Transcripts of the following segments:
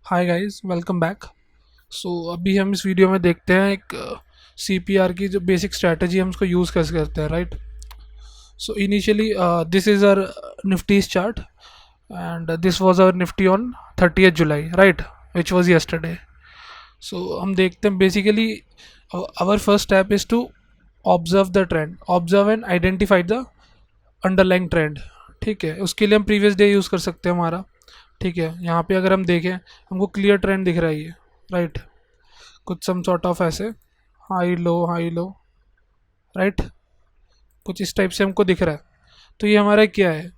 Hi guys, welcome back. अभी हम इस वीडियो में देखते हैं एक सीपीआर की जो बेसिक स्ट्रैटेजी हम उसको यूज़ कैसे करते हैं, right. Initially this is our Nifty's chart and this was our Nifty on 30th July, right, which was yesterday. हम देखते हैं basically our first step is to observe the trend, observe and identify the underlying trend. ठीक है, उसके लिए हम previous day use कर सकते हैं हमारा। ठीक है, यहाँ पे अगर हम देखें हमको क्लियर ट्रेंड दिख रहा है ये, राइट। कुछ सम सॉर्ट ऑफ ऐसे हाई लो, राइट, कुछ इस टाइप से हमको दिख रहा है। तो ये हमारा क्या है,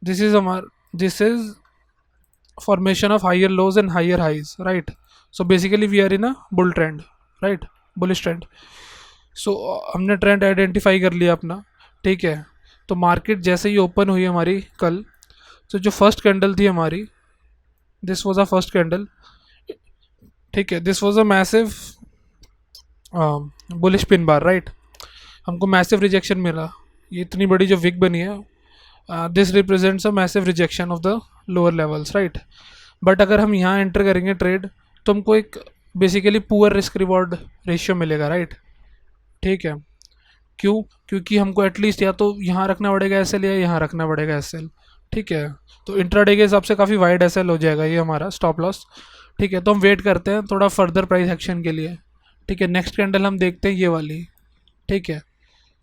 this is formation of higher lows and higher highs, right. So basically we are in a bull trend, right, bullish trend. हमने ट्रेंड आइडेंटिफाई कर लिया अपना। ठीक है, तो मार्केट जैसे ही ओपन हुई हमारी कल, तो जो फर्स्ट कैंडल थी हमारी, this was a first candle. ठीक है, this was a massive bullish pin bar, right. हमको मैसिव रिजेक्शन मिला, ये इतनी बड़ी जो विक बनी है, this represents a massive rejection of the lower levels, right. But अगर हम यहाँ एंटर करेंगे ट्रेड, तो हमको एक basically poor risk reward ratio मिलेगा, राइट। ठीक है, क्यों? क्योंकि हमको एटलीस्ट या तो यहाँ रखना पड़ेगा एस एल या यहाँ रखना पड़ेगा एस एल। ठीक है, तो इंट्राडे के हिसाब से काफ़ी वाइड एस एल हो जाएगा ये हमारा स्टॉप लॉस। ठीक है, तो हम वेट करते हैं थोड़ा फर्दर प्राइस एक्शन के लिए। ठीक है, नेक्स्ट कैंडल हम देखते हैं ये वाली। ठीक है,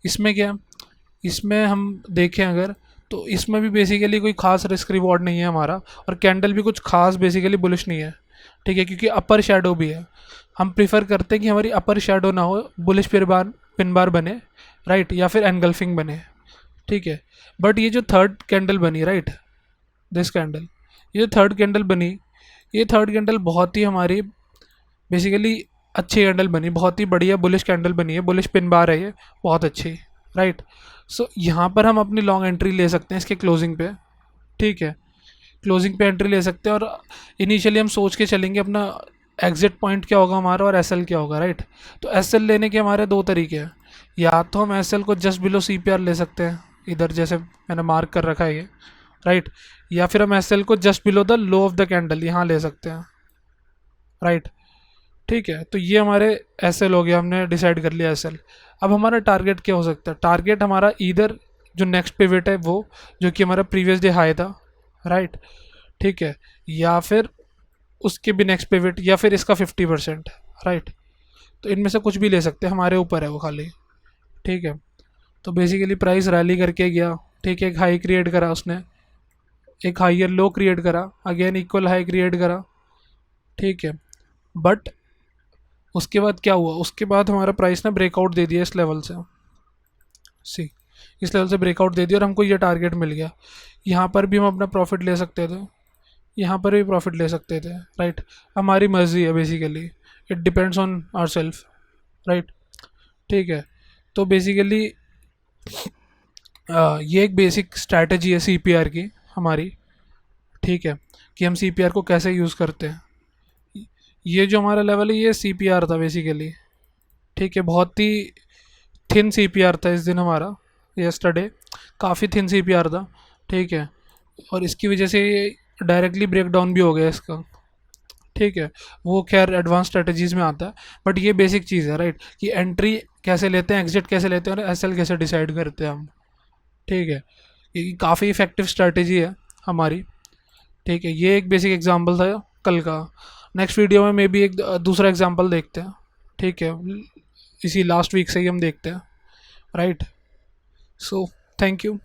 इसमें क्या, इसमें हम देखें अगर, तो इसमें भी बेसिकली कोई खास रिस्क रिवॉर्ड नहीं है हमारा, और कैंडल भी कुछ खास बेसिकली बुलिश नहीं है। ठीक है, क्योंकि अपर शेडो भी है। हम प्रीफर करते हैं कि हमारी अपर शेडो ना हो, बुलिश पिन बार बने, राइट, या फिर एनगल्फिंग बने। ठीक है, बट ये जो थर्ड कैंडल बनी, राइट, दिस कैंडल, ये जो थर्ड कैंडल बनी, ये थर्ड कैंडल बहुत ही हमारी बेसिकली अच्छी कैंडल बनी, बहुत ही बढ़िया बुलिश कैंडल बनी है, बुलिश पिन बार है ये, बहुत अच्छी, राइट। यहाँ पर हम अपनी लॉन्ग एंट्री ले सकते हैं इसके क्लोजिंग पे। ठीक है, क्लोजिंग पे एंट्री ले सकते हैं, और इनिशियली हम सोच के चलेंगे अपना एग्जिट पॉइंट क्या होगा हमारा और एसएल क्या होगा, राइट। तो एसएल लेने के हमारे दो तरीके हैं, या तो हम एसएल को जस्ट बिलो सीपीआर ले सकते हैं, इधर जैसे मैंने मार्क कर रखा है ये, राइट, या फिर हम एसएल को just below the low of the candle यहाँ ले सकते हैं, राइट। ठीक है, तो ये हमारे एसएल हो गया, हमने डिसाइड कर लिया एसएल। अब हमारा टारगेट क्या हो सकता है? टारगेट हमारा इधर जो नेक्स्ट पिवट है वो, जो कि हमारा प्रीवियस डे हाई था, राइट। ठीक है, या फिर उसके भी नेक्स्ट पिवट, या फिर इसका 50%, राइट। तो इनमें से कुछ भी ले सकते हैं, हमारे ऊपर है वो खाली। ठीक है, तो बेसिकली प्राइस रैली करके गया। ठीक है, एक हाई क्रिएट करा उसने, एक हाइयर लो क्रिएट करा, अगेन इक्वल हाई क्रिएट करा। ठीक है, बट उसके बाद क्या हुआ, उसके बाद हमारा प्राइस ने ब्रेकआउट दे दिया इस लेवल से, सी, इस लेवल से ब्रेकआउट दे दिया, और हमको ये टारगेट मिल गया। यहाँ पर भी हम अपना प्रॉफिट ले सकते थे, यहाँ पर भी प्रॉफिट ले सकते थे, राइट। हमारी मर्जी है basically, it depends on our self, right. ठीक है, तो बेसिकली ये एक बेसिक स्ट्रैटेजी है सीपीआर की हमारी। ठीक है, कि हम सीपीआर को कैसे यूज़ करते हैं। ये जो हमारा लेवल है ये सीपीआर था बेसिकली। ठीक है, बहुत ही थिन सीपीआर था इस दिन हमारा, यस्टरडे काफ़ी थिन सीपीआर था। ठीक है, और इसकी वजह से डायरेक्टली ब्रेक डाउन भी हो गया इसका। ठीक है, वो खैर एडवांस स्ट्रेटजीज़ में आता है, बट ये बेसिक चीज़ है, राइट, कि एंट्री कैसे लेते हैं, एग्जिट कैसे लेते हैं, और एसएल कैसे डिसाइड करते हैं हम। ठीक है, ये काफ़ी इफेक्टिव स्ट्रेटजी है हमारी। ठीक है, ये एक बेसिक एग्जांपल था कल का। नेक्स्ट वीडियो में मे बी एक दूसरा एग्जांपल देखते हैं। ठीक है, इसी लास्ट वीक से ही हम देखते हैं, राइट। So thank you.